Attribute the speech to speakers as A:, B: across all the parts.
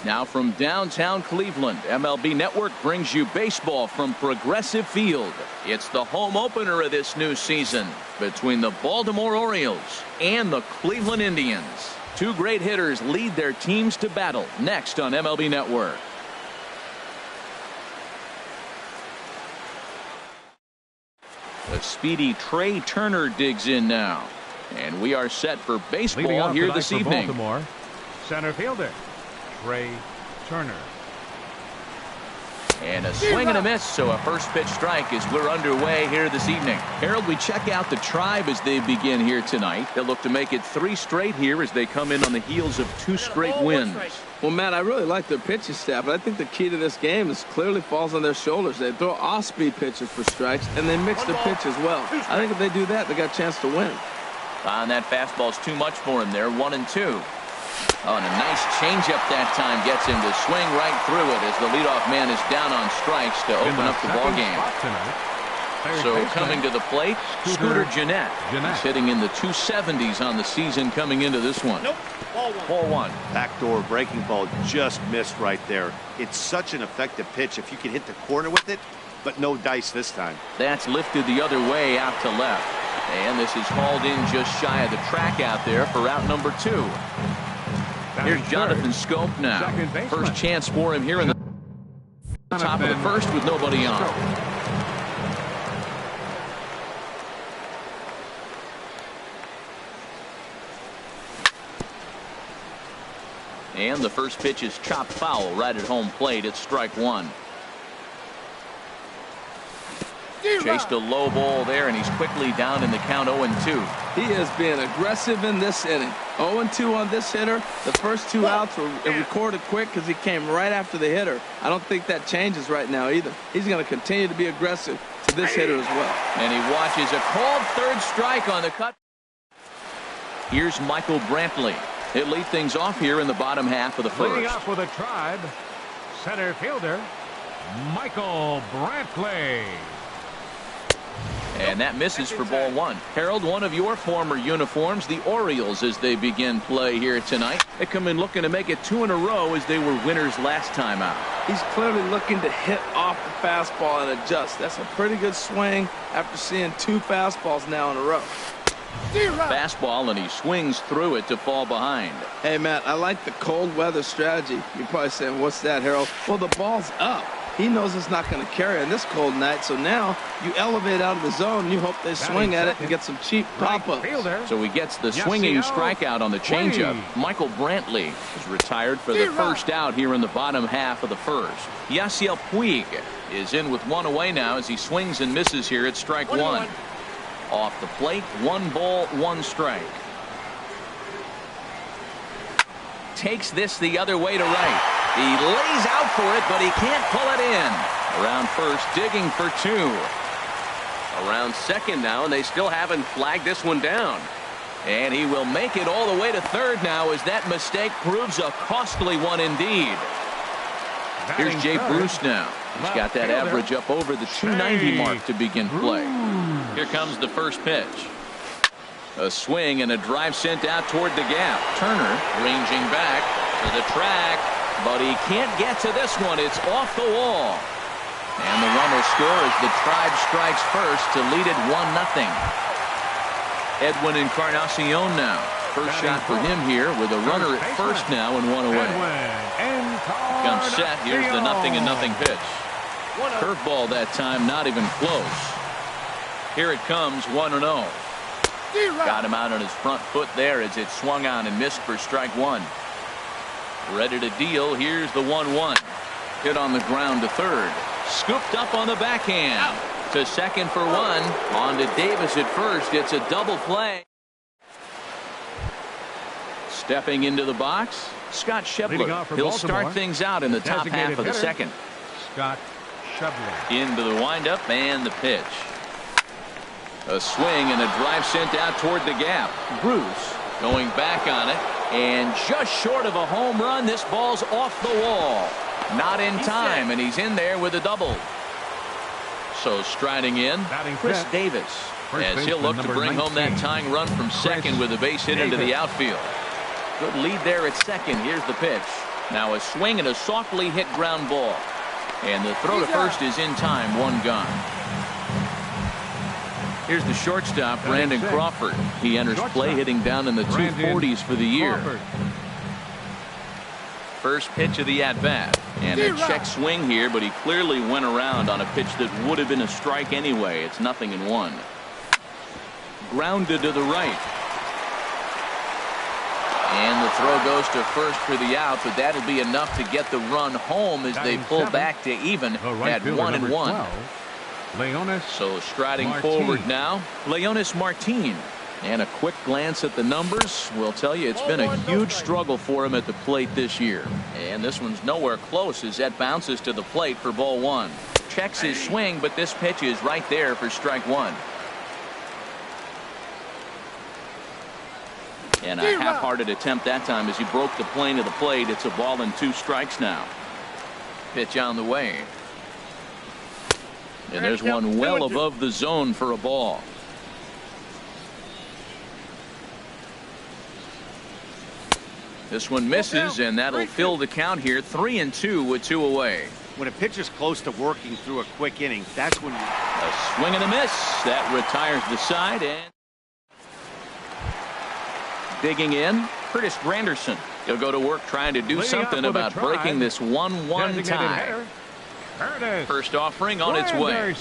A: Now from downtown Cleveland, MLB Network brings you baseball from Progressive Field. It's the home opener of this new season between the Baltimore Orioles and the Cleveland Indians. Two great hitters lead their teams to battle next on MLB Network. The speedy Trey Turner digs in now. And we are set for baseball here this evening.
B: Baltimore, center fielder Trey Turner.
A: And a swing and a miss, so a first pitch strike as we're underway here this evening. Harold, we check out the Tribe as they begin here tonight. They'll look to make it 3 straight here as they come in on the heels of 2 straight wins.
C: Well, Matt, I really like their pitching staff, but I think the key to this game is clearly falls on their shoulders. They throw off-speed pitches for strikes, and they mix their pitch as well. I think if they do that, they got a chance to win.
A: And that fastball's too much for him there, 1-2. Oh, and a nice changeup that time gets him to swing right through it as the leadoff man is down on strikes to open up the ball game. So coming to the plate, Scooter Gennett. He's hitting in the 270s on the season coming into this one. Ball one.
D: Backdoor breaking ball just missed right there. It's such an effective pitch if you can hit the corner with it, but no dice this time.
A: That's lifted the other way out to left. And this is hauled in just shy of the track out there for route number 2. Here's Jonathan Scope now. First chance for him here in the top of the first with nobody on. And the first pitch is chopped foul right at home plate. It's strike 1. Chased a low ball there, and he's quickly down in the count 0-2.
C: He is being aggressive in this inning. 0-2 on this hitter. The first 2 outs were recorded quick because he came right after the hitter. I don't think that changes right now either. He's going to continue to be aggressive to this hitter as well.
A: And he watches a called third strike on the cut. Here's Michael Brantley. He'll lead things off here in the bottom half of the first.
B: Leading off for the Tribe, center fielder Michael Brantley.
A: And that misses for ball 1. Harold, one of your former uniforms, the Orioles, as they begin play here tonight. They come in looking to make it 2 in a row as they were winners last time out.
C: He's clearly looking to hit off the fastball and adjust. That's a pretty good swing after seeing 2 fastballs now in a row.
A: Fastball, and he swings through it to fall behind.
C: Hey, Matt, I like the cold weather strategy. You're probably saying, what's that, Harold? Well, the ball's up. He knows it's not going to carry on this cold night, so now you elevate out of the zone. You hope they swing at it and get some cheap pop-ups.
A: So he gets the swinging strikeout on the changeup. Michael Brantley is retired for the first out here in the bottom half of the first. Yasiel Puig is in with 1 away now as he swings and misses here at strike 1. Off the plate, 1 ball, 1 strike. Takes this the other way to right. He lays out for it, but he can't pull it in. Around first, digging for 2. Around second now, and they still haven't flagged this one down. And he will make it all the way to third now as that mistake proves a costly one indeed. Here's Jay Bruce now. He's got that average up over the 290 mark to begin play. Here comes the first pitch. A swing and a drive sent out toward the gap. Turner ranging back to the track, but he can't get to this one. It's off the wall. And the run will score as the Tribe strikes first to lead it 1-0. Edwin Encarnacion now. First shot for him here with a runner at first now and 1 away. Comes set. Here's the 0-0 pitch. Curveball that time, not even close. Here it comes, 1-0. Got him out on his front foot there as it swung on and missed for strike 1. Ready to deal. Here's the 1-1. Hit on the ground to third. Scooped up on the backhand. To second for 1. On to Davis at first. It's a double play. Stepping into the box, Scott Schebler. He'll start things out in the top half of the second.
B: Scott Schebler.
A: Into the windup and the pitch. A swing and a drive sent out toward the gap. Bruce going back on it, and just short of a home run. This ball's off the wall. Not in time, and he's in there with a double. So striding in, Chris Davis, as he'll look to bring home that tying run from second with a base hit into the outfield. Good lead there at second. Here's the pitch. Now a swing and a softly hit ground ball. And the throw to first is in time, one gone. Here's the shortstop, Brandon Crawford. He enters play hitting down in the 240s for the year. First pitch of the at-bat. And a check swing here, but he clearly went around on a pitch that would have been a strike anyway. It's 0-1. Grounded to the right. And the throw goes to first for the out, but that'll be enough to get the run home as they pull back to even at 1-1. So striding forward now, Leonis Martin. And a quick glance at the numbers will tell you it's been a huge struggle for him at the plate this year. And this one's nowhere close as that bounces to the plate for ball one. Checks his swing, but this pitch is right there for strike one. And a half-hearted attempt that time as he broke the plane of the plate. It's a ball and 2 strikes now. Pitch on the way. And there's one well above the zone for a ball. This one misses, and that'll fill the count here. 3-2 with 2 away.
D: When a pitcher's close to working through a quick inning, that's when
A: a swing and a miss. That retires the side. And digging in, Curtis Granderson. He'll go to work trying to do something about breaking this 1-1 tie. First offering on its way.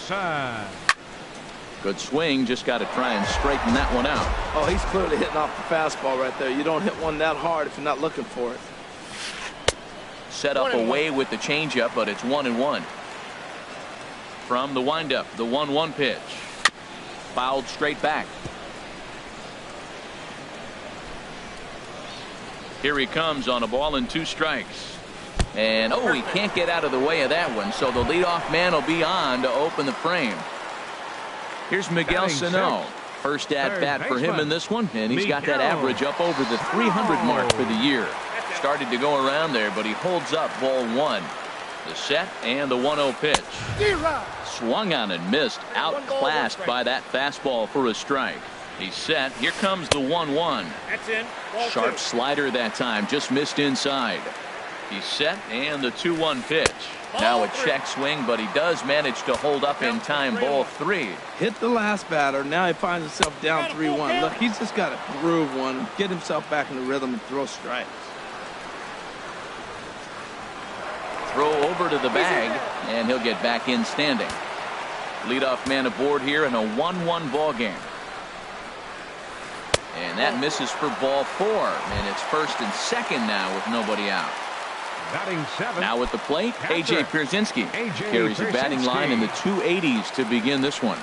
A: Good swing, just got to try and straighten that one out.
C: Oh, he's clearly hitting off the fastball right there. You don't hit one that hard if you're not looking for it.
A: Set up away with the changeup, but it's 1-1. From the windup, the 1-1 pitch. Fouled straight back. Here he comes on a ball and 2 strikes. And oh, he can't get out of the way of that one, so the leadoff man will be on to open the frame. Here's Miguel Sano. First at bat for him in this one, and he's got that average up over the 300 mark for the year. Started to go around there, but he holds up ball 1. The set and the 1-0 pitch. Swung on and missed, outclassed by that fastball for a strike. He's set. Here comes the 1-1. Sharp slider that time, just missed inside. He's set, and the 2-1 pitch. Now a check swing, but he does manage to hold up in time, ball 3.
C: Hit the last batter. Now he finds himself down 3-1. Look, he's just got to groove one, get himself back in the rhythm and throw strikes.
A: Throw over to the bag, and he'll get back in standing. Leadoff man aboard here in a 1-1 ball game. And that misses for ball 4, and it's first and second now with nobody out. Now at the plate, A.J. Pierzynski carries a batting line in the 280s to begin this one.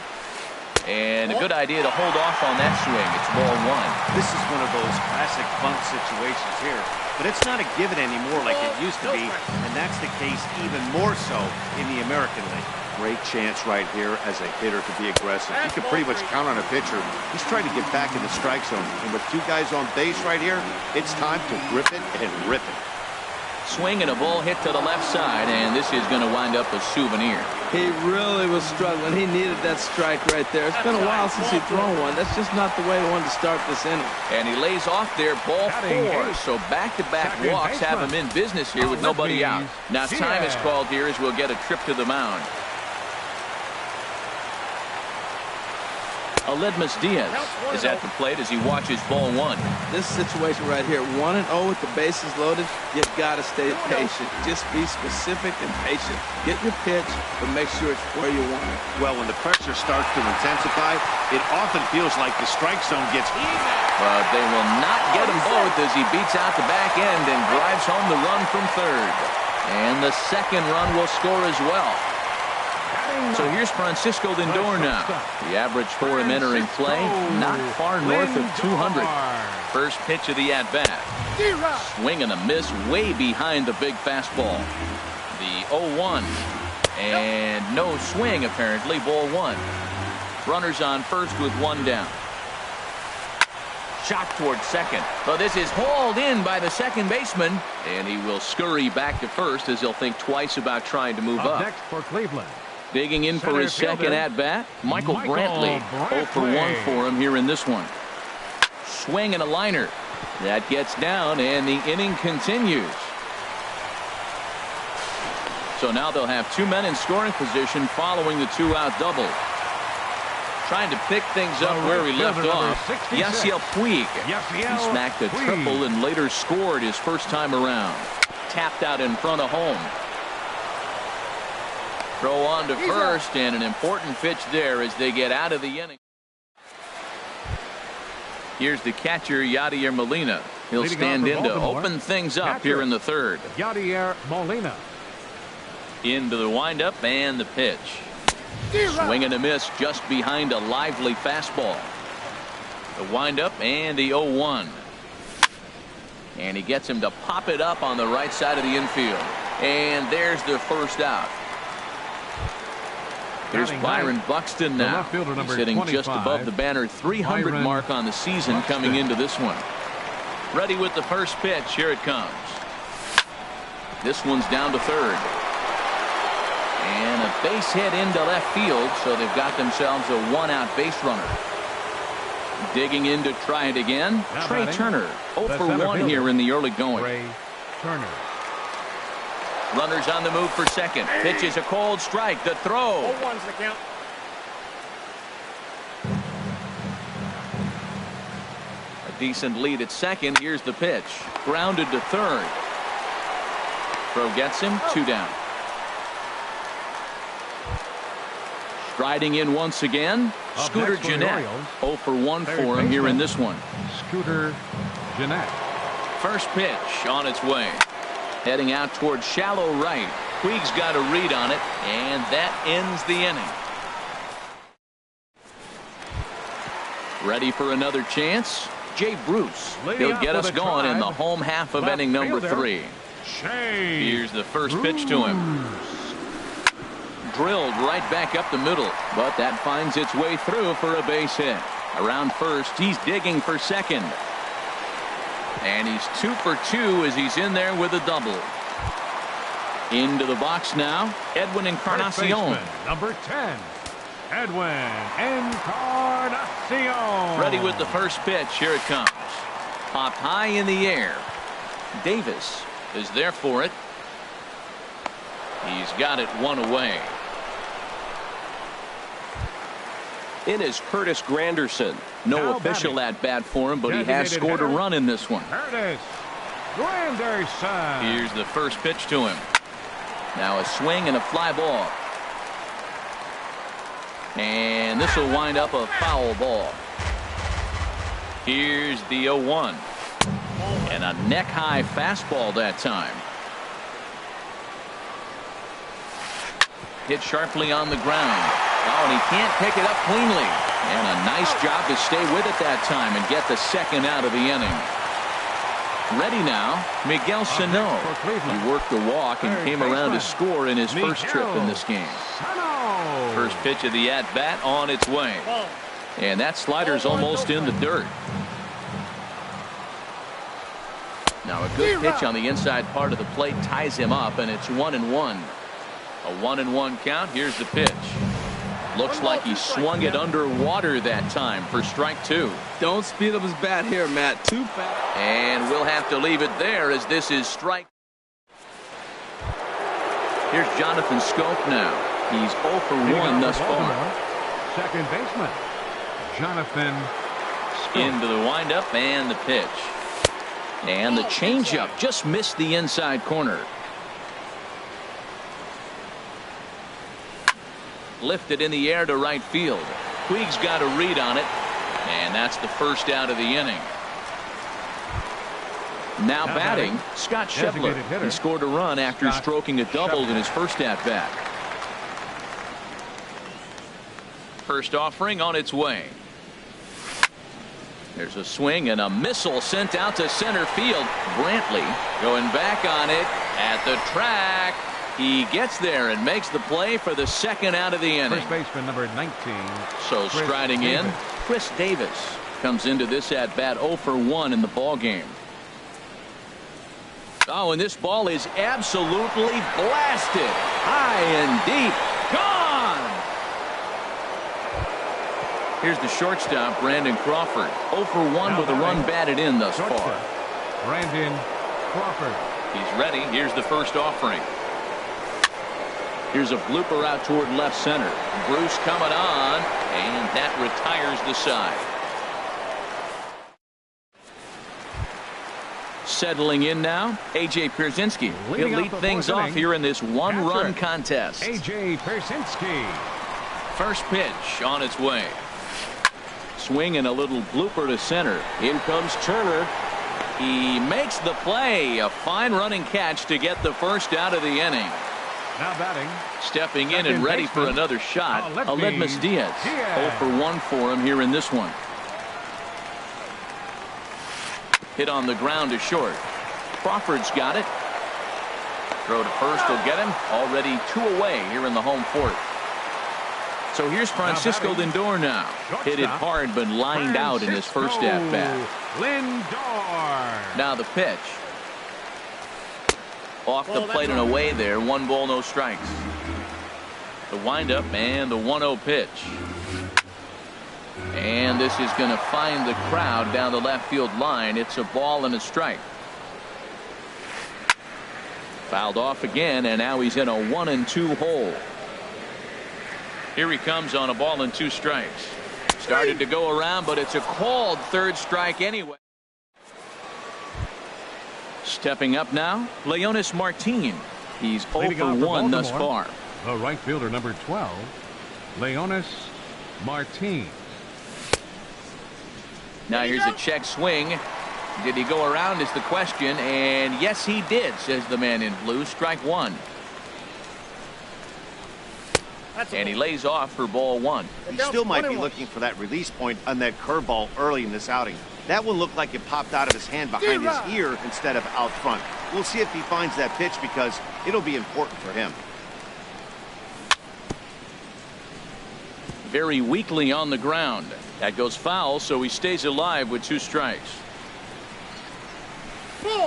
A: And a good idea to hold off on that swing. It's ball 1.
D: This is one of those classic bunt situations here. But it's not a given anymore like it used to be, and that's the case even more so in the American League. Great chance right here as a hitter to be aggressive. You can pretty much count on a pitcher. He's trying to get back in the strike zone. And with 2 guys on base right here, it's time to grip it and rip it.
A: Swing and a ball hit to the left side, and this is going to wind up a souvenir.
C: He really was struggling. He needed that strike right there. It's been a while since he's thrown one. That's just not the way he wanted to start this inning.
A: And he lays off there, ball 4. So back-to-back walks have him in business here with nobody out. Now time is called here as we'll get a trip to the mound. Aledmus Diaz is at the plate as he watches ball 1.
C: This situation right here, 1-0 with the bases loaded, you've got to stay patient. Just be specific and patient. Get your pitch, but make sure it's where you want it.
D: Well, when the pressure starts to intensify, it often feels like the strike zone gets even.
A: But they will not get him both as he beats out the back end and drives home the run from third. And the second run will score as well. So here's Francisco Lindor now. The average for him entering play, not far north of 200. First pitch of the at-bat. Swing and a miss way behind the big fastball. The 0-1. And no swing, apparently, ball 1. Runners on first with 1 down. Shot toward second. But this is hauled in by the second baseman. And he will scurry back to first as he'll think twice about trying to move up.
B: Next for Cleveland.
A: Digging in for his second at-bat, Michael Brantley. 0 for 1 for him here in this one. Swing and a liner. That gets down, and the inning continues. So now they'll have 2 men in scoring position following the 2-out double. Trying to pick things up where he left off. Yasiel Puig. He smacked a triple and later scored his first time around. Tapped out in front of home. Throw on to first, and an important pitch there as they get out of the inning. Here's the catcher, Yadier Molina. He'll stand in to open things up here in the third.
B: Yadier Molina.
A: Into the windup and the pitch. Swing and a miss just behind a lively fastball. The windup and the 0-1. And he gets him to pop it up on the right side of the infield. And there's the first out. Here's Byron Buxton now. He's hitting just above the banner 300 mark on the season coming into this one. Ready with the first pitch. Here it comes. This one's down to third. And a base hit into left field, so they've got themselves a 1-out base runner. Digging in to try it again. Trey Turner, 0 for 1 here in the early going.
B: Trey Turner.
A: Runners on the move for second. Pitch is a cold strike. The throw.
D: 0-1's the count.
A: A decent lead at second. Here's the pitch. Grounded to third. Throw gets him. 2 down. Striding in once again. Scooter Gennett. 0 for 1 for him here in this one.
B: Scooter Gennett.
A: First pitch on its way. Heading out toward shallow right. Puig's got a read on it, and that ends the inning. Ready for another chance? Jay Bruce. He'll get us going in the home half of inning number 3. Here's the first pitch to him. Drilled right back up the middle, but that finds its way through for a base hit. Around first, he's digging for second. And he's 2 for 2 as he's in there with a double. Into the box now, Edwin Encarnacion.
B: Number 10, Edwin Encarnacion.
A: Ready with the first pitch. Here it comes. Popped high in the air. Davis is there for it. He's got it 1 away. In is Curtis Granderson. No
B: Now
A: official at bat for him, but he has scored a run in this one.
B: Curtis Granderson.
A: Here's the first pitch to him. Now a swing and a fly ball. And this will wind up a foul ball. Here's the 0-1. And a neck-high fastball that time. Hit sharply on the ground. Oh, and he can't pick it up cleanly. And a nice job to stay with it that time and get the second out of the inning. Ready now, Miguel Sano. He worked the walk and came around to score in his first trip in this game. First pitch of the at-bat on its way. And that slider's almost in the dirt. Now a good pitch on the inside part of the plate ties him up, and it's 1-1. A 1-1 count. Here's the pitch. Looks like he swung it underwater that time for strike 2.
C: Don't speed up his bat here, Matt. Too fast.
A: And we'll have to leave it there as this is strike. Here's Jonathan Scope now. He's 0 for 1 thus far.
B: Second baseman, Jonathan Scope.
A: Into the windup and the pitch. And the changeup just missed the inside corner. Lifted in the air to right field. Puig's got a read on it, and that's the first out of the inning. Now batting, Scott Schebler. He scored a run after stroking a double in his first at-bat. First offering on its way. There's a swing and a missile sent out to center field. Brantley going back on it at the track. He gets there and makes the play for the second out of the inning.
B: First baseman number 19.
A: So striding in, Chris Davis comes into this at bat 0 for 1 in the ball game. Oh, and this ball is absolutely blasted high and deep. Gone. Here's the shortstop, Brandon Crawford. 0 for 1 with a run batted in thus far.
B: Brandon Crawford.
A: He's ready. Here's the first offering. Here's a blooper out toward left center. Bruce coming on, and that retires the side. Settling in now, A.J. Pierzynski. He'll lead things off here in this one-run contest.
B: A.J. Pierzynski.
A: First pitch on its way. Swing and a little blooper to center. In comes Turner. He makes the play. A fine running catch to get the first out of the inning.
B: Now batting.
A: Stepping in and ready for another shot, Aledmus Diaz. 0 for 1 for him here in this one. Hit on the ground to short. Crawford's got it. Throw to first will get him. Already 2 away here in the home fourth. So here's Francisco Lindor now. Hit it hard but lined out in his first at-bat.
B: Lindor.
A: Now the pitch. Off the plate and away there. 1 ball, no strikes. The windup and the 1-0 pitch. And this is going to find the crowd down the left field line. It's a ball and a strike. Fouled off again, and now he's in a 1-2 hole. Here he comes on a ball and 2 strikes. Started to go around, but it's a called third strike anyway. Stepping up now, Leonis Martin. He's 0 for 1 thus far.
B: The right fielder, number 12, Leonis Martin.
A: Now here's a check swing. Did he go around is the question, and yes he did, says the man in blue. Strike 1. And he lays off for ball 1.
D: He still might be looking for that release point on that curveball early in this outing. That one looked like it popped out of his hand behind his ear instead of out front. We'll see if he finds that pitch because it'll be important for him.
A: Very weakly on the ground. That goes foul, so he stays alive with 2 strikes.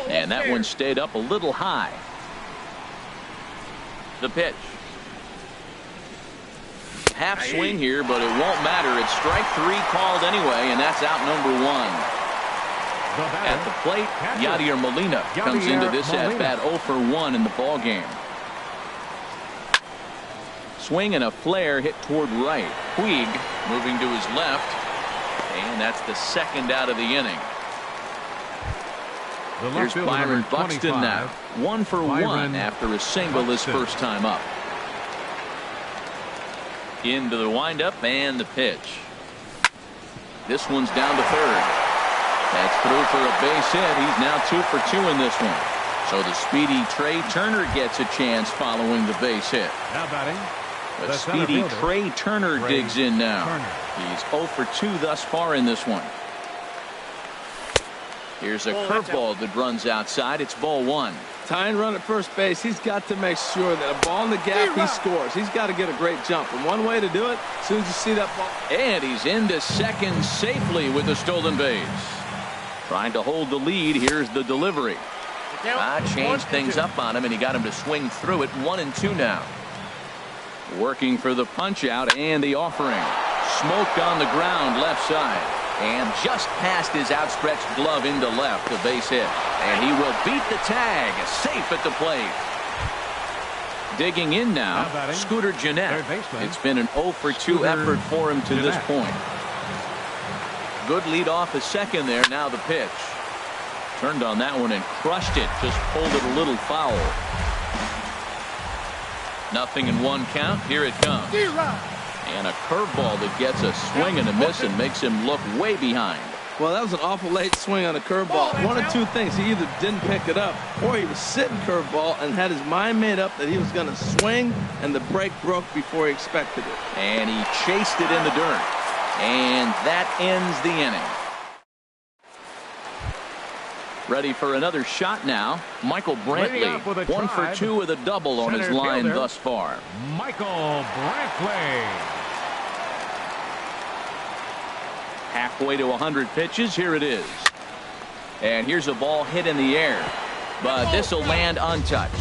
A: And that one stayed up a little high. The pitch. Half swing here, but it won't matter. It's strike 3 called anyway, and that's out number 1. At the plate, Yadier Molina comes into this at-bat 0 for 1 in the ball game. Swing and a flare hit toward right. Puig moving to his left, and that's the second out of the inning. Here's Byron Buxton now. 1 for 1 after a single his first time up. Into the windup and the pitch. This one's down to third. That's through for a base hit. He's now 2 for 2 in this one. So the speedy Trey Turner gets a chance following the base hit.
B: Now batting.
A: But speedy Trey Turner digs in now. He's 0 for 2 thus far in this one. Here's a curveball that runs outside. It's ball 1.
C: Tying run at first base. He's got to make sure that a ball in the gap he scores. He's got to get a great jump. And one way to do it, as soon as you see that ball.
A: And he's into second safely with the stolen base. Trying to hold the lead. Here's the delivery. Changed things up on him, and he got him to swing through it. 1-2 now. Working for the punch out and the offering. Smoked on the ground left side. And just past his outstretched glove into left, the base hit. And he will beat the tag, safe at the plate. Digging in now, Scooter Gennett. It's been an 0 for 2 effort for him to this point. Good lead off a second there. Now the pitch. Turned on that one and crushed it. Just pulled it a little foul. 0-1 count. Here it comes. And a curveball that gets a swing and a miss and makes him look way behind.
C: Well, that was an awful late swing on a curveball. One of 2 things. He either didn't pick it up or he was sitting curveball and had his mind made up that he was going to swing, and the break broke before he expected it.
A: And he chased it in the dirt. And that ends the inning. Ready for another shot now. Michael Brantley, 1 for 2 with a double on his line thus far.
B: Michael Brantley.
A: Halfway to 100 pitches. Here it is. And here's a ball hit in the air. But this will land untouched.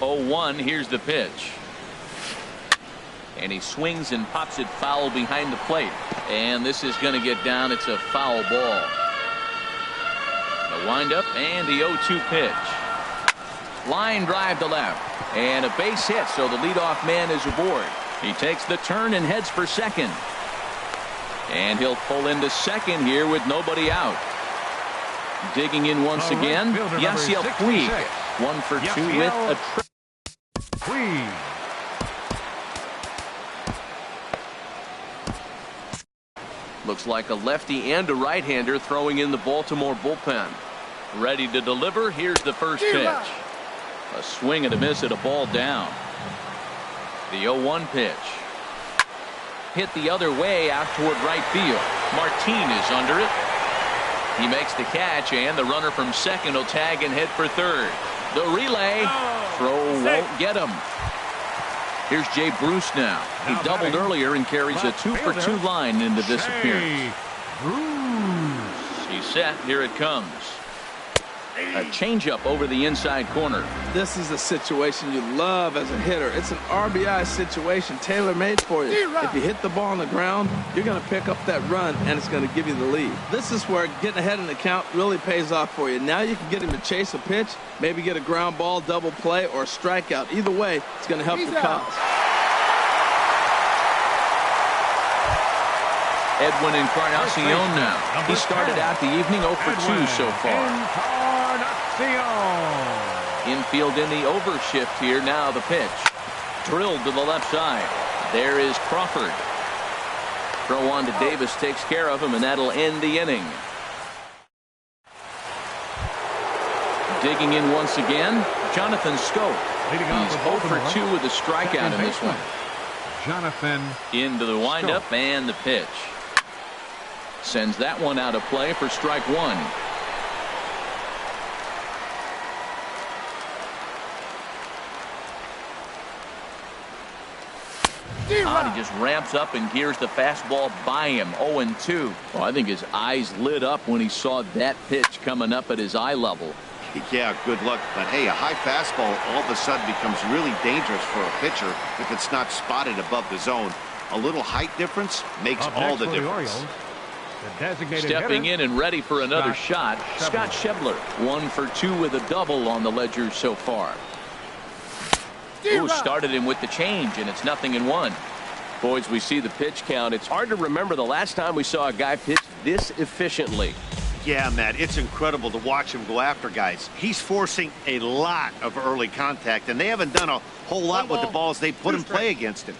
A: 0-1. Here's the pitch. And he swings and pops it foul behind the plate. And this is going to get down. It's a foul ball. The windup and the 0-2 pitch. Line drive to left. And a base hit, so the leadoff man is aboard. He takes the turn and heads for second. And he'll pull into second here with nobody out. Digging in once again, Yasiel Puig. 1 for 2 with a triple.
B: Puig.
A: Looks like a lefty and a right-hander throwing in the Baltimore bullpen. Ready to deliver. Here's the first pitch. A swing and a miss at a ball down. The 0-1 pitch. Hit the other way out toward right field. Martin is under it. He makes the catch, and the runner from second will tag and head for third. The relay. Throw won't get him. Here's Jay Bruce now. He doubled earlier and carries a 2-for-2 line into this appearance. He's set. Here it comes. A changeup over the inside corner.
C: This is a situation you love as a hitter. It's an RBI situation tailor-made for you. If you hit the ball on the ground, you're going to pick up that run, and it's going to give you the lead. This is where getting ahead in the count really pays off for you. Now you can get him to chase a pitch, maybe get a ground ball, double play, or a strikeout. Either way, it's going to help your cause.
A: Edwin Encarnacion now. He started out the evening 0 for 2 so far. Infield in the overshift here. Now the pitch. Drilled to the left side. There is Crawford. Throw on to Davis takes care of him, and that'll end the inning. Digging in once again, Jonathan Scope. He's 0 for 2 with a strikeout in this one.
B: Jonathan
A: into the windup and the pitch. Sends that one out of play for strike one. He just ramps up and gears the fastball by him. 0-2. Well, I think his eyes lit up when he saw that pitch coming up at his eye level.
D: Yeah, good luck. But hey, a high fastball all of a sudden becomes really dangerous for a pitcher if it's not spotted above the zone. A little height difference makes all the difference.
A: Stepping in and ready for another shot, Scott Schebler. 1 for 2 with a double on the ledger so far. Ooh, started him with the change, and it's 0-1. Boys, we see the pitch count. It's hard to remember the last time we saw a guy pitch this efficiently.
D: Yeah, Matt, it's incredible to watch him go after guys. He's forcing a lot of early contact, and they haven't done a whole lot with the balls they put in play against him.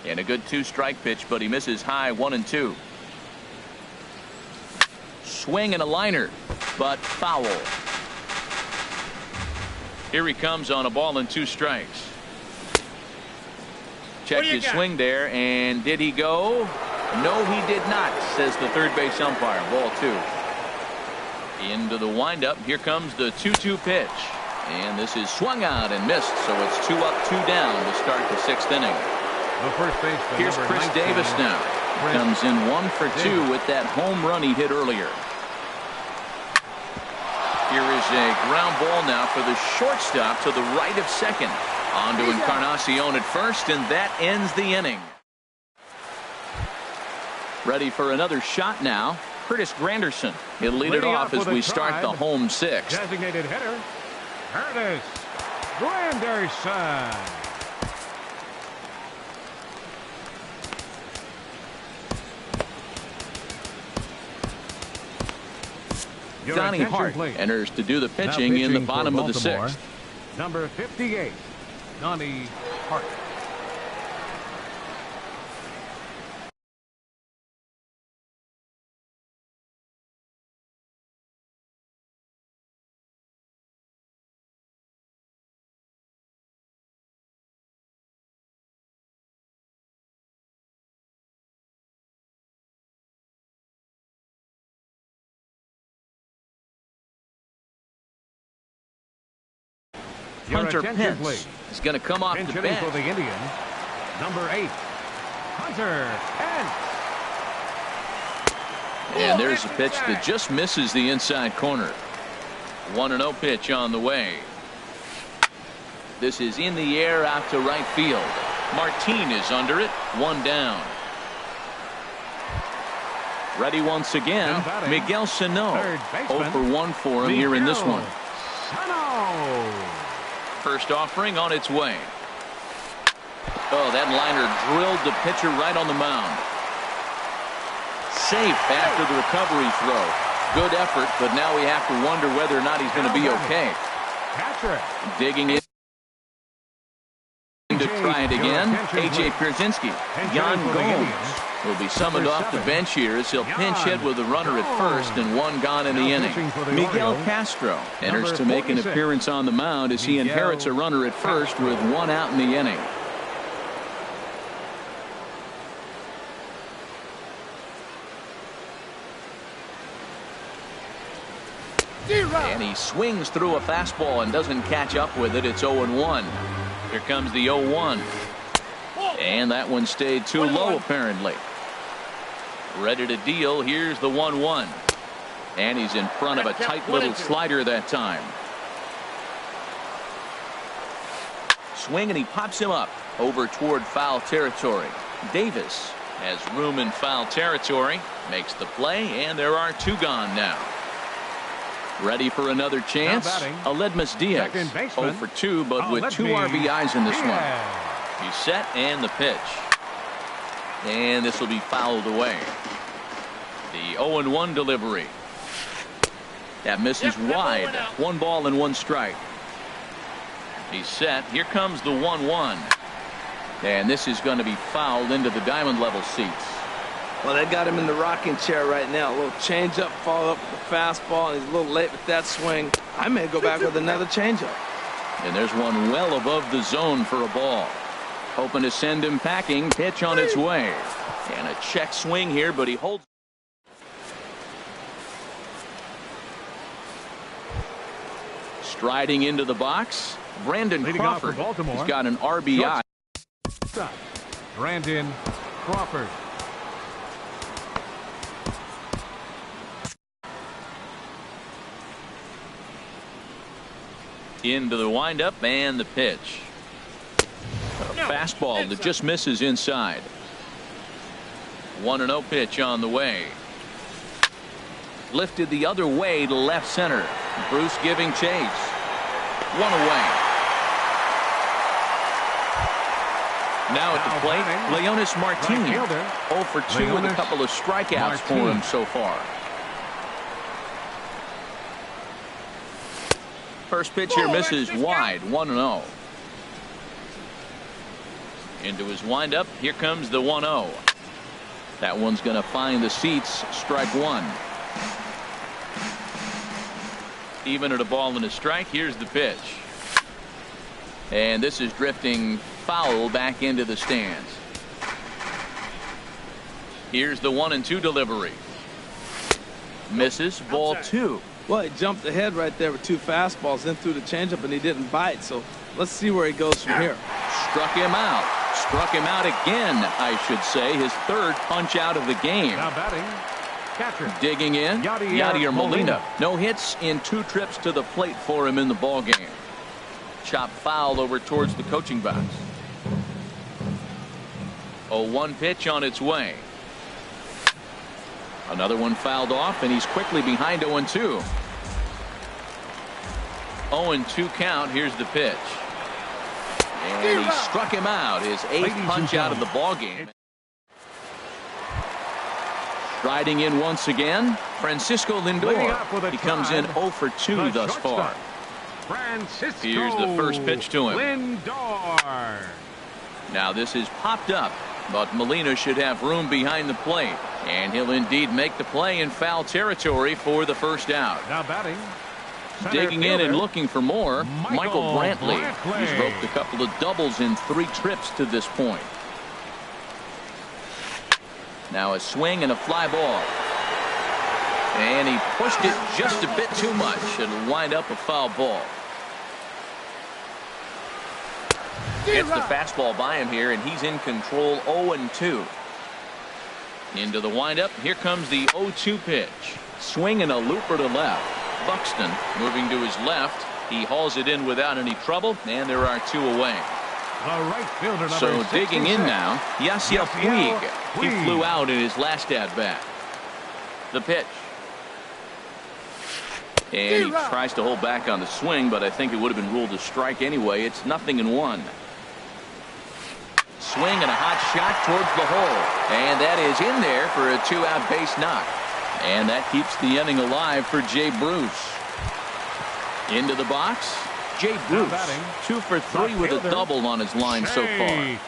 A: And a good 2-strike pitch, but he misses high. 1-2. Swing and a liner, but foul. Here he comes on a ball and 2 strikes. Checked his swing there, and did he go? No, he did not, says the third base umpire. Ball 2. Into the windup. Here comes the 2-2 pitch. And this is swung out and missed, so it's 2 up, 2 down to start the 6th inning. Here's Chris Davis now. Comes in 1 for 2 with that home run he hit earlier. Here is a ground ball now for the shortstop to the right of second. On to Encarnacion at first, and that ends the inning. Ready for another shot now. Curtis Granderson. He'll lead it off as we start the home 6th.
B: Designated hitter, Curtis Granderson.
A: Donnie Hart enters to do the pitching in the bottom of the 6th.
B: Number 58, Donnie Hart.
A: Hunter Pence is going to come off the bench.
B: For the Indians, number 8, Hunter Pence.
A: And there's a pitch that just misses the inside corner. 1-0 pitch on the way. This is in the air out to right field. Martin is under it. 1 down. Ready once again, Miguel Sano. 0 for 1 for him here in this one. First offering on its way. Oh, that liner drilled the pitcher right on the mound. Safe after the recovery throw. Good effort, but now we have to wonder whether or not he's going to be okay. Digging in to try it again. A.J. Pierzynski. Jan Gomes will be summoned off the bench here as he'll pinch hit with a runner at first and one gone in the inning. Miguel Castro enters to make an appearance on the mound as he inherits a runner at first with one out in the inning. And he swings through a fastball and doesn't catch up with it. It's 0-1. Here comes the 0-1. And that one stayed too low apparently. Ready to deal. Here's the 1-1. And he's in front of a tight little slider that time. Swing and he pops him up over toward foul territory. Davis has room in foul territory. Makes the play and there are two gone now. Ready for another chance. Aledmus Diaz 0 for 2 but with 2 RBIs in this one. He's set and the pitch. And this will be fouled away. The 0-1 delivery. That misses wide. 1 ball and 1 strike. He's set. Here comes the 1-1. And this is going to be fouled into the diamond level seats.
C: Well, they got him in the rocking chair right now. A little changeup, follow up with the fastball, and he's a little late with that swing. I may go back with another changeup.
A: And there's one well above the zone for a ball. Hoping to send him packing. Pitch on its way. And a check swing here, but he holds. Striding into the box, Brandon Crawford. He's got an RBI.
B: Brandon Crawford.
A: Into the windup and the pitch. A fastball that just misses inside. 1-0 pitch on the way. Lifted the other way to left center. Bruce giving chase. 1 away. Now at the plate, Leonis Martin. 0 for 2 with a couple of strikeouts for him so far. First pitch here misses wide. 1-0. Into his windup. Here comes the 1-0. That one's going to find the seats. Strike 1. Even at a ball and a strike. Here's the pitch. And this is drifting foul back into the stands. Here's the 1-2 delivery. Misses. Ball 2.
C: Well, he jumped ahead right there with 2 fastballs, then threw the changeup, and he didn't bite. So let's see where he goes from here.
A: Struck him out. Struck him out again, I should say. His 3rd punch out of the game.
B: Now batting, catcher.
A: Digging in, Yadier Molina. No hits in 2 trips to the plate for him in the ball game. Chop foul over towards the coaching box. 0-1 pitch on its way. Another one fouled off, and he's quickly behind 0-2. 0-2 count. Here's the pitch. And he struck him out. His 8th punch out of the ball game. Striding in once again, Francisco Lindor. He comes in 0 for 2 thus far. Here's the first pitch to him.
B: Lindor.
A: Now this is popped up, but Molina should have room behind the plate. And he'll indeed make the play in foul territory for the first out.
B: Now batting.
A: Digging in and looking for more, Michael Brantley. He's roped a couple of doubles in 3 trips to this point. Now a swing and a fly ball. And he pushed it just a bit too much. It'll wind up a foul ball. Gets the fastball by him here, and he's in control. 0-2. Into the windup. Here comes the 0-2 pitch. Swing and a looper to left. Buxton moving to his left. He hauls it in without any trouble, and there are 2 away.
B: Right fielder,
A: so digging in now, Yasiel Puig. He flew out in his last at bat. The pitch. And he tries to hold back on the swing, but I think it would have been ruled a strike anyway. It's 0-1. Swing and a hot shot towards the hole. And that is in there for a 2-out base knock. And that keeps the inning alive for Jay Bruce. Into the box, Jay Bruce, 2 for 3 with a double on his line so far.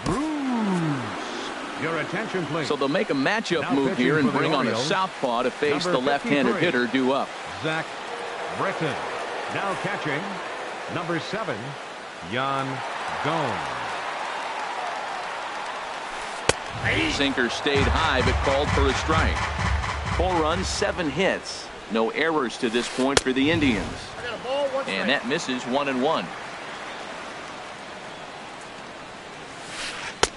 B: Bruce, your attention, please.
A: So they'll make a matchup move here and bring on a southpaw to face the left-handed hitter due up.
B: Zach Britton. Now catching, number 7, Jan Gomes.
A: Sinker stayed high but called for a strike. 4 runs, 7 hits. No errors to this point for the Indians. And that misses 1-1.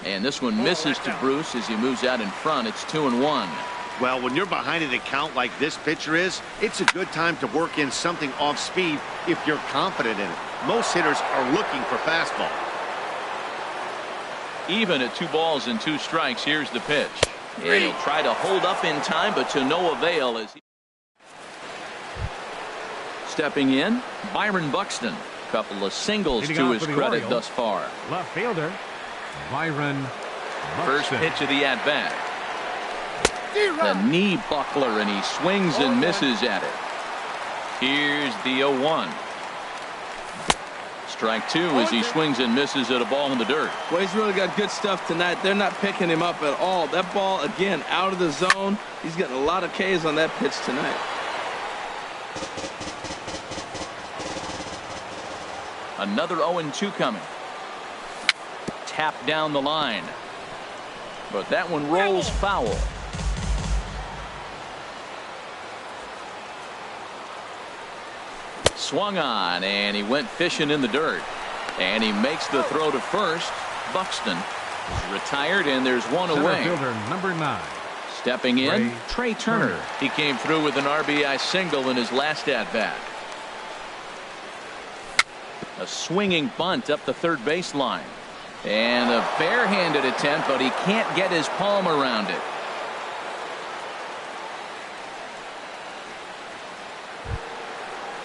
A: And this one misses to Bruce as he moves out in front. It's 2-1.
D: Well, when you're behind an account like this pitcher is, it's a good time to work in something off speed if you're confident in it. Most hitters are looking for fastball.
A: Even at 2 balls and 2 strikes, here's the pitch. And he'll try to hold up in time, but to no avail as he... Stepping in, Byron Buxton. Couple of singles to his credit thus far.
B: Left fielder, Byron Buxton.
A: First pitch of the at-bat. The knee buckler, and he swings and misses at it. Here's the 0-1. Strike 2 as he swings and misses at a ball in the dirt.
C: Well, he's really got good stuff tonight. They're not picking him up at all. That ball, again, out of the zone. He's getting a lot of Ks on that pitch tonight.
A: Another 0-2 coming. Tap down the line. But that one rolls foul. Swung on, and he went fishing in the dirt. And he makes the throw to first. Buxton is retired, and there's one away.
B: Fielder, number 9.
A: Stepping in, Trey Turner. He came through with an RBI single in his last at-bat. A swinging bunt up the third baseline. And a barehanded attempt, but he can't get his palm around it.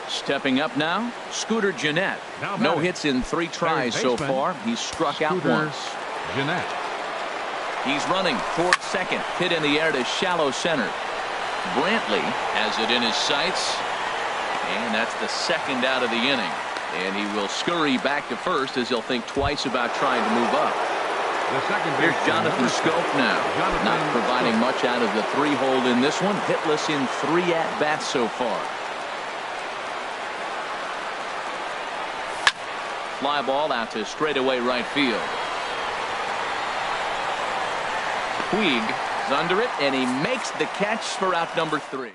A: Stepping up now, Scooter Gennett. No hits in 3 tries so far. He's struck out once.
B: Gennett.
A: He's running towards second. Hit in the air to shallow center. Brantley has it in his sights. And that's the second out of the inning. And he will scurry back to first as he'll think twice about trying to move up. Here's Jonathan Schoaf now. Not providing much out of the 3-hole in this one. Hitless in 3 at-bats so far. Fly ball out to straightaway right field. Puig is under it, and he makes the catch for out number 3.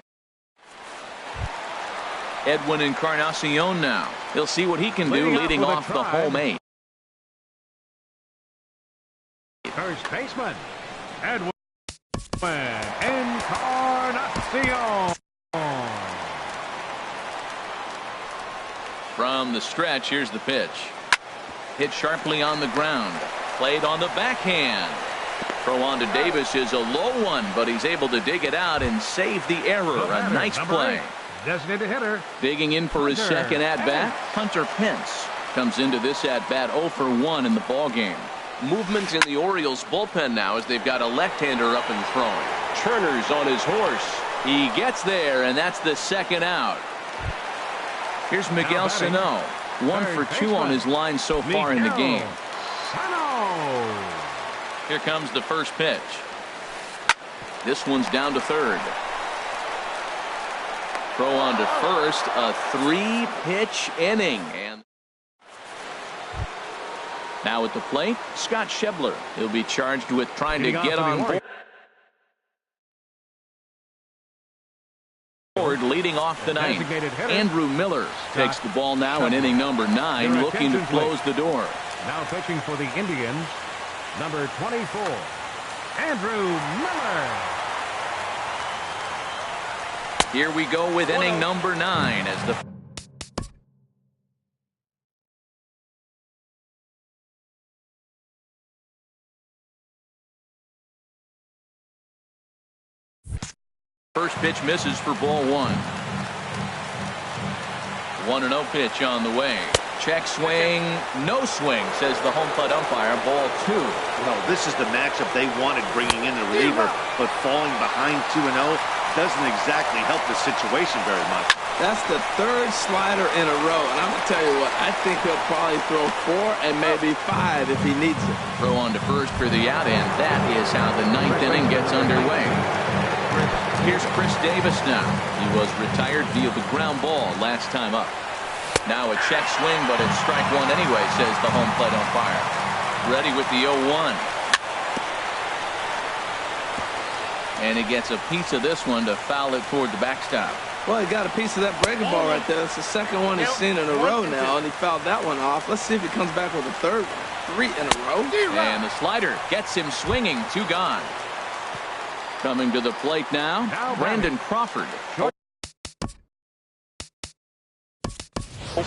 A: Edwin Encarnacion now. He'll see what he can do leading off the home 8.
B: First baseman, Edwin Encarnacion.
A: From the stretch, here's the pitch. Hit sharply on the ground. Played on the backhand. Throw on to Davis is a low one, but he's able to dig it out and save the error. A nice play.
B: Designated hitter.
A: Digging in for his second at-bat, Hunter Pence comes into this at-bat 0 for 1 in the ballgame. Movement in the Orioles bullpen now as they've got a left-hander up and throwing. Turner's on his horse. He gets there, and that's the second out. Here's Miguel Sano. 1 for 2 on his line so far in the game. Here comes the first pitch. This one's down to third. Throw on to first. A 3-pitch inning. And now at the plate, Scott Schebler. He'll be charged with trying to get on board. Leading off the ninth. Andrew Miller takes the ball now in inning number 9, looking to close the door.
B: Now pitching for the Indians, number 24, Andrew Miller.
A: Here we go with inning number 9 as the first pitch misses for ball 1. 1-0 pitch on the way. Check swing, no swing, says the home plate umpire. Ball 2.
D: Well, this is the matchup they wanted, bringing in the reliever, but falling behind 2-0 doesn't exactly help the situation very much.
C: That's the third slider in a row, and I'm going to tell you what, I think he'll probably throw 4 and maybe 5 if he needs it.
A: Throw on to first for the out, and that is how the 9th inning gets underway. Here's Chris Davis now. He was retired via the ground ball last time up. Now a check swing, but it's strike 1 anyway, says the home plate umpire. Ready with the 0-1. And he gets a piece of this one to foul it toward the backstop.
C: Well, he got a piece of that breaking ball right there. It's the second one he's seen in a row now, and he fouled that one off. Let's see if he comes back with a third one. 3 in a row.
A: And the slider gets him swinging. 2 gone. Coming to the plate now, Brandon Crawford.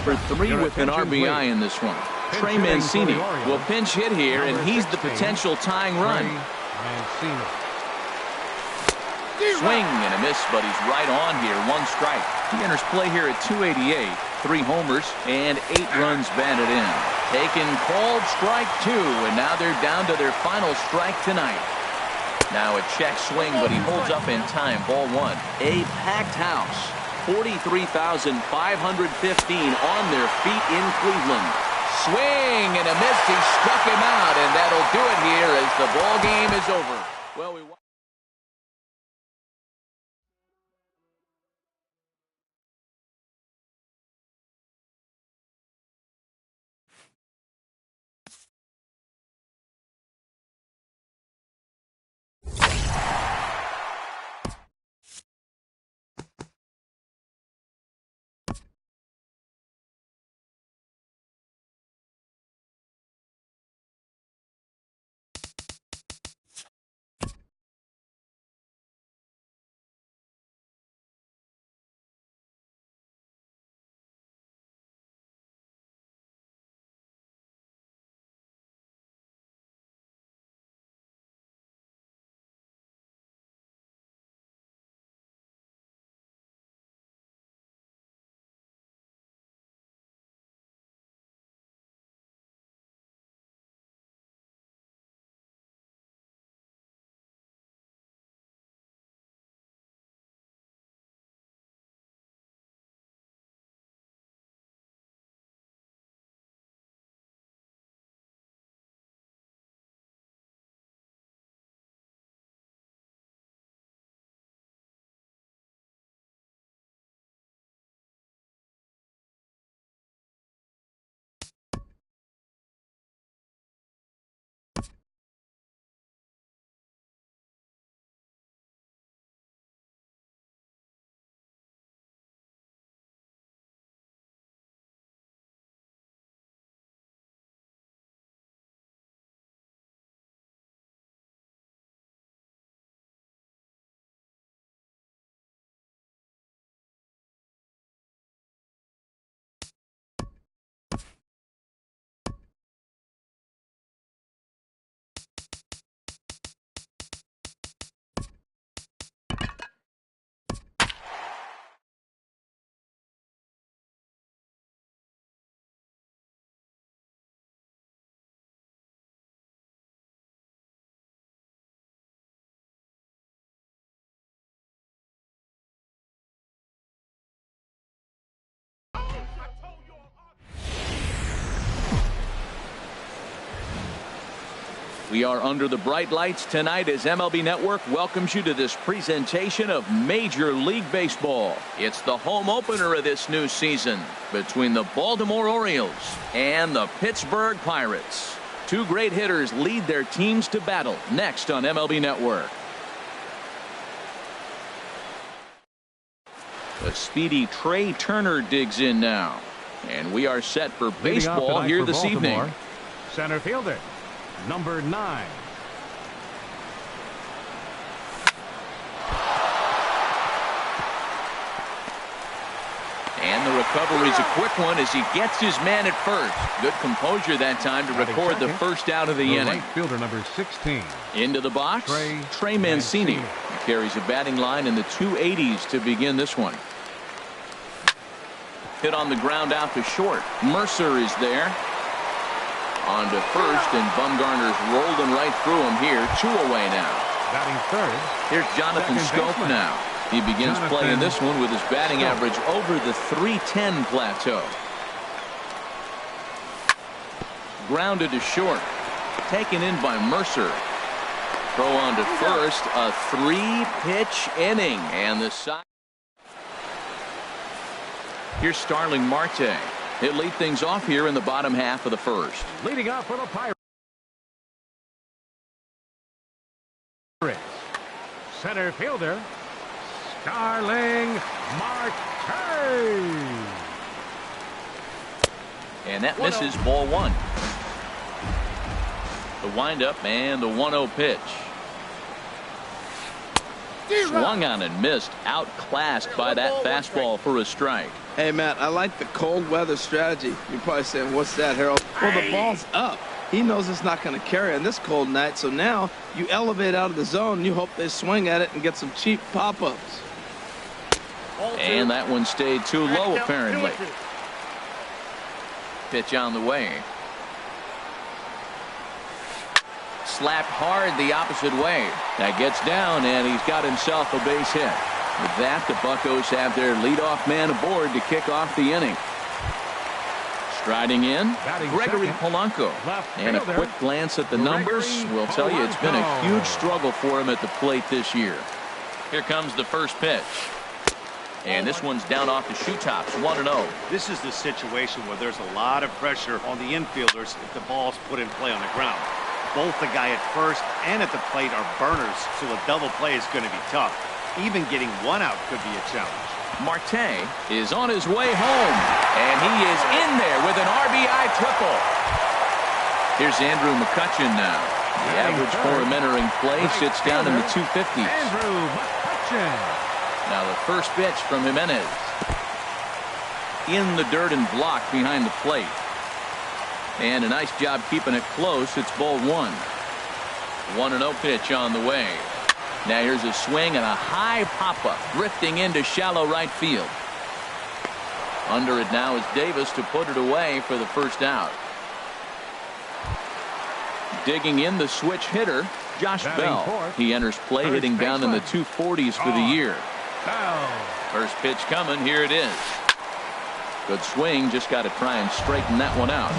A: For 3 with an RBI in this one. Trey Mancini will pinch hit here, and he's the potential tying run. Swing and a miss, but he's right on here. 1 strike. He enters play here at 288. 3 homers and 8 runs batted in. Taken, called, strike 2, and now they're down to their final strike tonight. Now a check swing, but he holds up in time. Ball 1. A packed house. 43,515 on their feet in Cleveland. Swing and a miss. He struck him out, and that'll do it here as the ball game is over. Well, we We are under the bright lights tonight as MLB Network welcomes you to this presentation of Major League Baseball. It's the home opener of this new season between the Baltimore Orioles and the Pittsburgh Pirates. 2 great hitters lead their teams to battle next on MLB Network. The speedy Trey Turner digs in now. And we are set for baseball here this evening.
B: Center fielder, number 9.
A: And the recovery's a quick one as he gets his man at first. Good composure that time to record the first out of the inning.
B: Right fielder, number 16.
A: Into the box, Trey Mancini. He carries a batting line in the 280s to begin this one. Hit on the ground out to short. Mercer is there. On to first, and Bumgarner's rolling right through him here. 2 away now.
B: Batting third.
A: Here's Jonathan Schoop now. He begins playing this one with his batting average over the .310 plateau. Grounded to short. Taken in by Mercer. Throw on to first. A 3-pitch inning. And the side. Here's Starling Marte. He'll lead things off here in the bottom half of the first.
B: Leading off for the Pirates. Center fielder, Starling Marte.
A: And that misses ball 1. The windup and the 1-0 pitch. Swung on and missed. Outclassed by that fastball for a strike.
C: Hey, Matt, I like the cold weather strategy. You're probably saying, what's that, Harold? Well, the ball's up. He knows it's not going to carry on this cold night, so now you elevate out of the zone, and you hope they swing at it and get some cheap pop-ups.
A: And that one stayed too low, apparently. Pitch on the way. Slapped hard the opposite way. That gets down, and he's got himself a base hit. With that, the Buccos have their leadoff man aboard to kick off the inning. Striding in, Gregory Polanco. And a quick glance at the numbers will tell you it's been a huge struggle for him at the plate this year. Here comes the first pitch. And this one's down off the shoe tops, 1-0.
D: This is the situation where there's a lot of pressure on the infielders if the ball's put in play on the ground. Both the guy at first and at the plate are burners, so a double play is going to be tough. Even getting 1 out could be a challenge.
A: Marte is on his way home, and he is in there with an RBI triple. Here's Andrew McCutchen now. The average for him entering play sits down in the 250s.
B: Andrew McCutchen.
A: Now the first pitch from Jimenez. In the dirt and blocked behind the plate. And a nice job keeping it close. It's ball 1. 1-0 pitch on the way. Now here's a swing and a high pop-up drifting into shallow right field. Under it now is Davis to put it away for the first out. Digging in the switch hitter, Josh Bell. He enters play hitting down in the 240s for the year. First pitch coming. Here it is. Good swing. Just got to try and straighten that one out.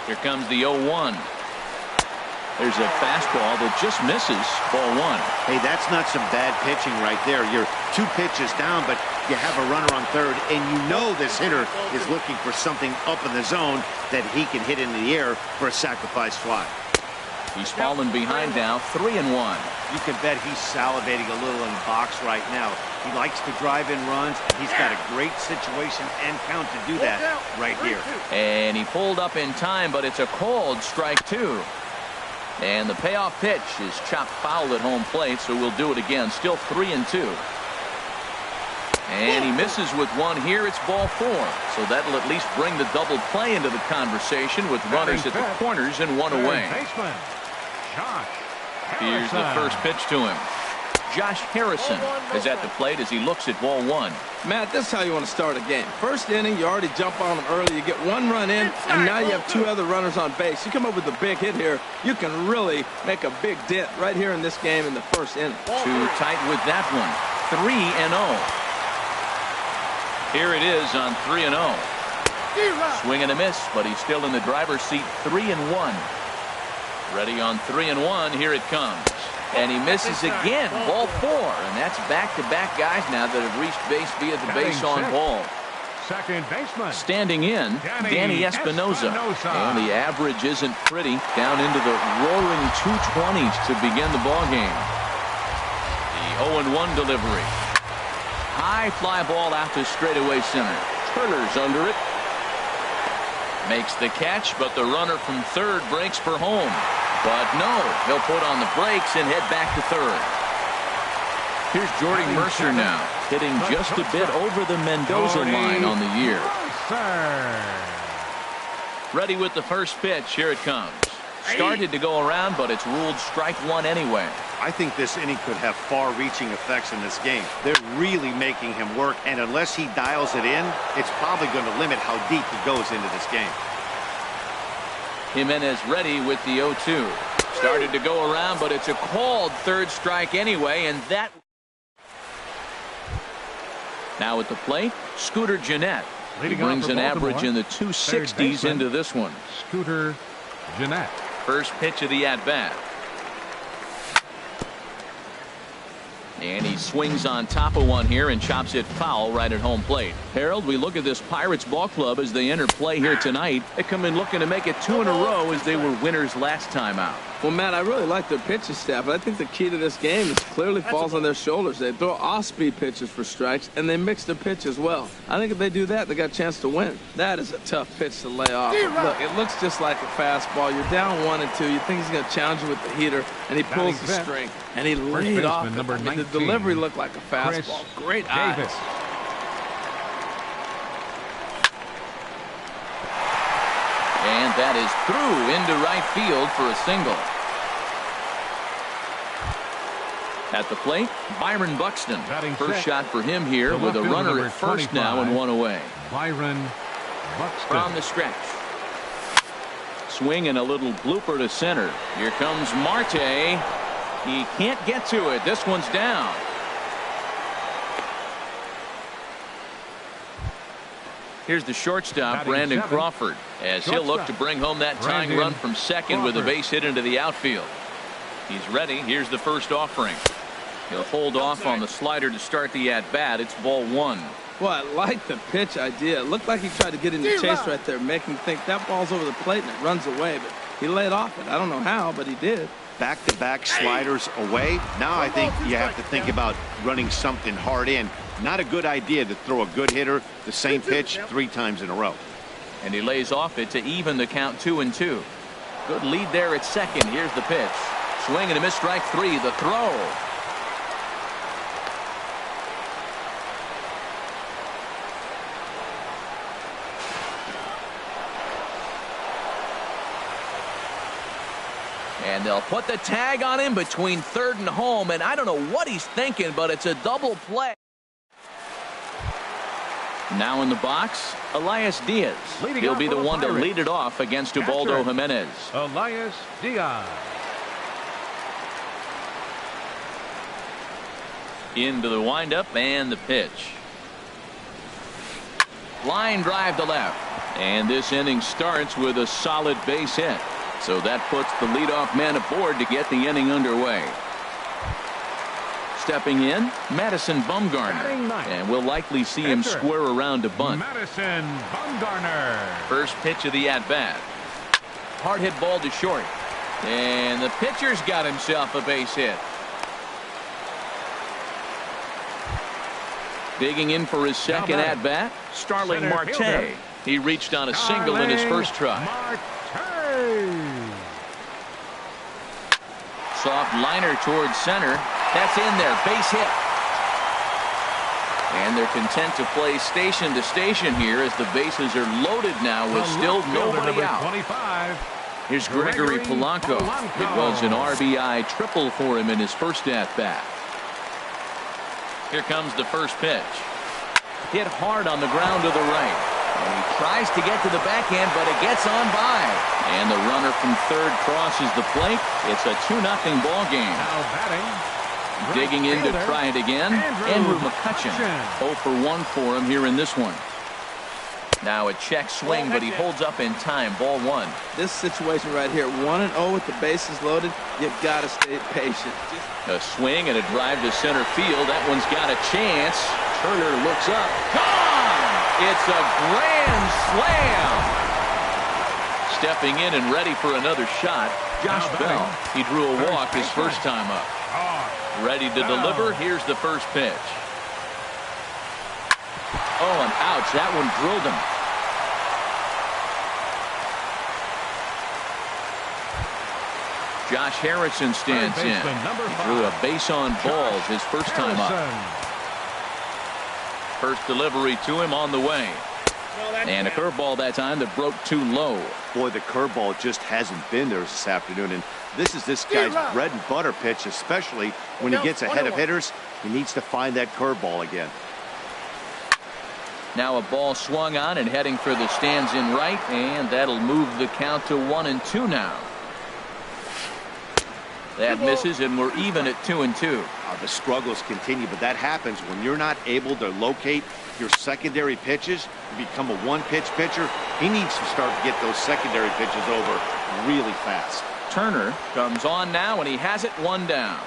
A: Here comes the 0-1. There's a fastball that just misses ball 1.
D: Hey, that's not some bad pitching right there. You're 2 pitches down, but you have a runner on third, and you know this hitter is looking for something up in the zone that he can hit into the air for a sacrifice fly.
A: He's fallen behind now, 3-1.
D: You can bet he's salivating a little in the box right now. He likes to drive in runs, and he's got a great situation and count to do that right here.
A: And he pulled up in time, but it's a cold strike 2. And the payoff pitch is chopped foul at home plate, so we'll do it again. Still 3-2. And he misses with 1 here. It's ball 4. So that'll at least bring the double play into the conversation with runners at the corners and 1 away. Here's the first pitch to him. Josh Harrison is at the plate as he looks at ball 1.
C: Matt, this is how you want to start a game. First inning, you already jump on them early. You get 1 run in, and now you have 2 other runners on base. You come up with a big hit here, you can really make a big dent right here in this game in the first inning.
A: Too tight with that one. 3-0. Here it is on 3-0. Swing and a miss, but he's still in the driver's seat. 3-1. Ready on 3-1. Here it comes. And he misses again. Ball 4. And that's back-to-back guys now that have reached base via the base on ball.
B: Second baseman.
A: Standing in, Danny Espinosa. And the average isn't pretty. Down into the roaring 220s to begin the ball game. The 0-1 delivery. High fly ball out to straightaway center. Turner's under it. Makes the catch, but the runner from third breaks for home. But no, he'll put on the brakes and head back to third. Here's Jordy Mercer now, hitting just a bit over the Mendoza line on the year. Ready with the first pitch. Here it comes. Started to go around, but it's ruled strike one anyway.
D: I think this inning could have far-reaching effects in this game. They're really making him work, and unless he dials it in, it's probably going to limit how deep he goes into this game.
A: Jimenez ready with the 0-2. Started to go around, but it's a called third strike anyway, and that... Now at the plate, Scooter Gennett. He brings an average in the 260s into this one.
B: Scooter Gennett.
A: First pitch of the at-bat. And he swings on top of one here and chops it foul right at home plate. Harold, we look at this Pirates ball club as they enter play here tonight. They come in looking to make it 2 in a row as they were winners last time out.
C: Well, Matt, I really like their pitching staff, but I think the key to this game is clearly falls on their shoulders. They throw off-speed pitches for strikes, and they mix the pitch as well. I think if they do that, they got a chance to win. That is a tough pitch to lay off. Look, it looks just like a fastball. You're down 1-2. You think he's going to challenge you with the heater, and he pulls the string, and he laid off. The delivery looked like a fastball. Great eyes.
A: And that is through into right field for a single. At the plate, Byron Buxton. First shot for him here with a runner at first now and 1 away.
B: Byron Buxton.
A: From the stretch. Swing and a little blooper to center. Here comes Marte. He can't get to it. This one's down. Here's the shortstop, Brandon Crawford, as he'll look to bring home that tying run from second with a base hit into the outfield. He's ready. Here's the first offering. He'll hold off on the slider to start the at-bat. It's ball 1.
C: Well, I like the pitch idea. It looked like he tried to get in the chase right there, making him think that ball's over the plate and it runs away. But he laid off it. I don't know how, but he did.
D: Back-to-back sliders away. Now I think you have to think about running something hard in. Not a good idea to throw a good hitter the same pitch 3 times in a row.
A: And he lays off it to even the count 2-2. Good lead there at second. Here's the pitch. Swing and a miss, strike 3. The throw. And they'll put the tag on him between third and home. And I don't know what he's thinking, but it's a double play. Now in the box, Elias Diaz. He'll be the one to lead it off against Ubaldo Jimenez.
B: Elias Diaz.
A: Into the windup and the pitch. Line drive to left. And this inning starts with a solid base hit. So that puts the leadoff man aboard to get the inning underway. Stepping in, Madison Bumgarner. And we'll likely see him square around to bunt.
B: Madison Bumgarner.
A: First pitch of the at-bat. Hard hit ball to short. And the pitcher's got himself a base hit. Digging in for his second at-bat, Starling Marte. He reached on a single in his first try. Soft liner towards center. That's in there. Base hit. And they're content to play station to station here as the bases are loaded now with still nobody out.
B: 25.
A: Here's Gregory Polanco. It was an RBI triple for him in his first at-bat. Here comes the first pitch. Hit hard on the ground to the right. And he tries to get to the backhand, but it gets on by. And the runner from third crosses the plate. It's a 2-0 ball game.
B: Now batting.
A: Digging in to try it again. Andrew McCutchen. 0 for 1 for him here in this one. Now a check swing, but he holds up in time. Ball 1.
C: This situation right here, 1-0 with the bases loaded, you've got to stay patient.
A: A swing and a drive to center field. That one's got a chance. Turner looks up. Gone! It's a grand slam. Stepping in and ready for another shot, Josh Bell. He drew a walk his first time up. Ready to deliver. Here's the first pitch. Oh, and ouch. That one drilled him. Josh Harrison stands in. He drew a base on balls his first time up. First delivery to him on the way. And a curveball that time that broke too low.
D: Boy, the curveball just hasn't been there this afternoon, and this is this guy's bread and butter pitch, especially when he gets ahead of hitters. He needs to find that curveball again.
A: Now a ball swung on and heading for the stands in right, and that'll move the count to 1-2 now. That misses, and we're even at 2-2.
D: The struggles continue, but that happens when you're not able to locate your secondary pitches. You become a one-pitch pitcher. He needs to start to get those secondary pitches over really fast.
A: Turner comes on now, and he has it one down.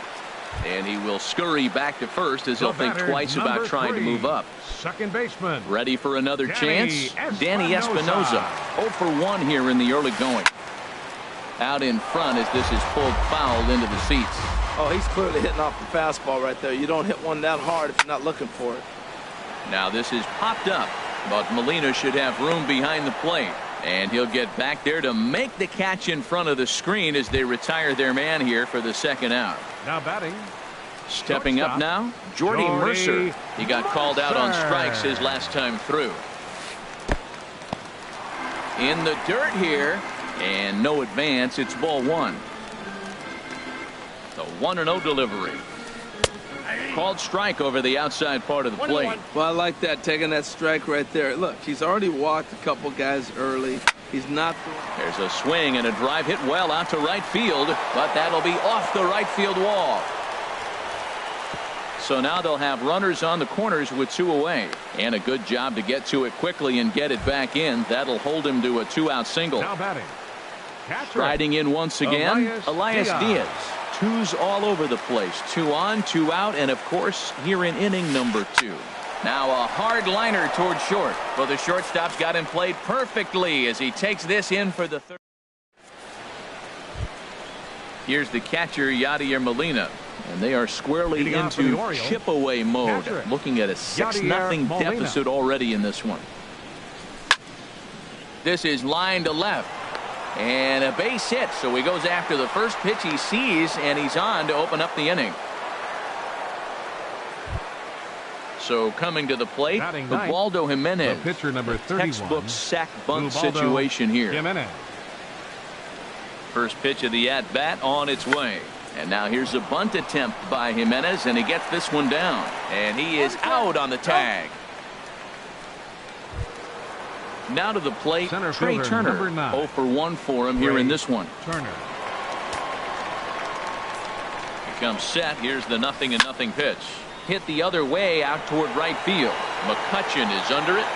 A: And he will scurry back to first as he'll think twice about trying to move up.
B: Second baseman.
A: Ready for another chance? Danny Espinosa. 0 for 1 here in the early going. Out in front as this is pulled foul into the seats.
C: Oh, he's clearly hitting off the fastball right there. You don't hit one that hard if you're not looking for it.
A: Now this is popped up, but Molina should have room behind the plate. And he'll get back there to make the catch in front of the screen as they retire their man here for the second out.
B: Now batting.
A: Stepping up now, Jordy Mercer. He got called out on strikes his last time through. In the dirt here, and no advance. It's ball one. The 1-0 delivery. Called strike over the outside part of the plate.
C: Well, I like that, taking that strike right there. Look, he's already walked a couple guys early. He's not.
A: There's a swing and a drive hit well out to right field, but that'll be off the right field wall. So now they'll have runners on the corners with 2 away. And a good job to get to it quickly and get it back in. That'll hold him to a 2-out single.
B: Now batting.
A: Riding in once again, Elias Diaz. 2s all over the place. 2 on, 2 out, and of course here in inning number 2. Now a hard liner toward short. Well, the shortstop's got him played perfectly as he takes this in for the third. Here's the catcher, Yadier Molina. And they are squarely into chip-away mode. Looking at a 6-0 deficit already in this one. This is line to left. And a base hit, so he goes after the first pitch he sees, and he's on to open up the inning. So coming to the plate, Ubaldo Jimenez.
B: The pitcher number 31.
A: Textbook sack bunt situation here.
B: Jimenez.
A: First pitch of the at-bat on its way. And now here's a bunt attempt by Jimenez, and he gets this one down. And he is out on the tag. Now to the plate, Trey Turner. 0 for 1 for him here in this one.
B: Turner.
A: He comes set. Here's the 0-0 pitch. Hit the other way out toward right field. McCutchen is under it.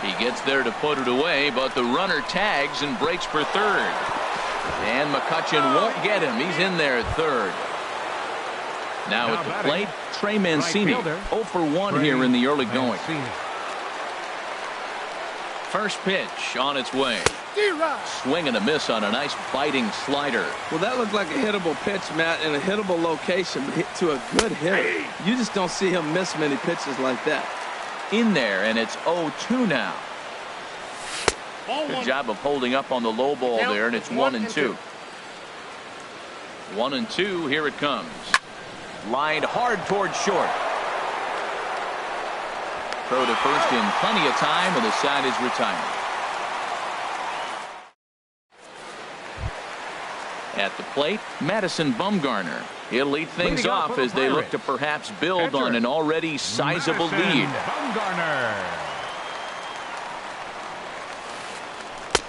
A: He gets there to put it away, but the runner tags and breaks for third. And McCutchen won't get him. He's in there at third. Now at the plate, Trey Mancini. 0 for 1 here in the early going. First pitch on its way. Swing and a miss on a nice biting slider.
C: Well, that looked like a hittable pitch, Matt, in a hittable location to a good hitter. You just don't see him miss many pitches like that.
A: In there, and it's 0-2 now. Good job of holding up on the low ball there, and it's 1-2. 1-2, here it comes. Lined hard toward short. Throw to first in plenty of time, and the side is retired. At the plate, Madison Bumgarner. He'll lead things off as they look to perhaps build on an already sizable lead.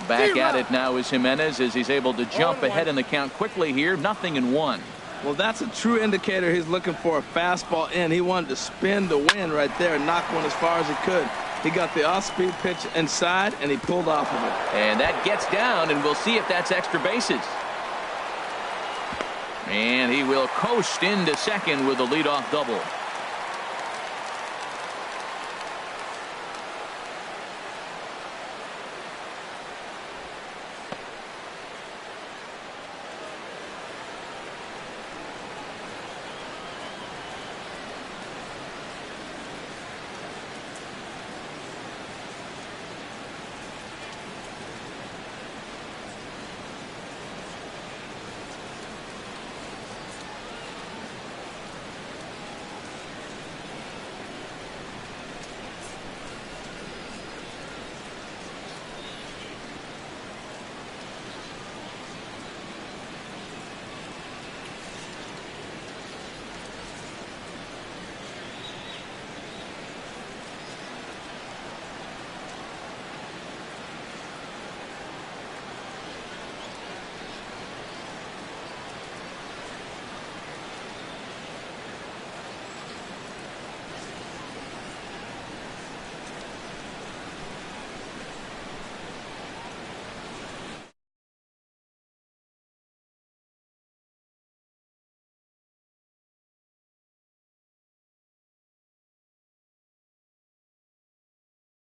A: Back at it now is Jimenez as he's able to jump ahead in the count quickly here. 0-1.
C: Well, that's a true indicator. He's looking for a fastball in. He wanted to spin the wind right there and knock one as far as he could. He got the off-speed pitch inside, and he pulled off of it.
A: And that gets down, and we'll see if that's extra bases. And he will coast into second with a leadoff double.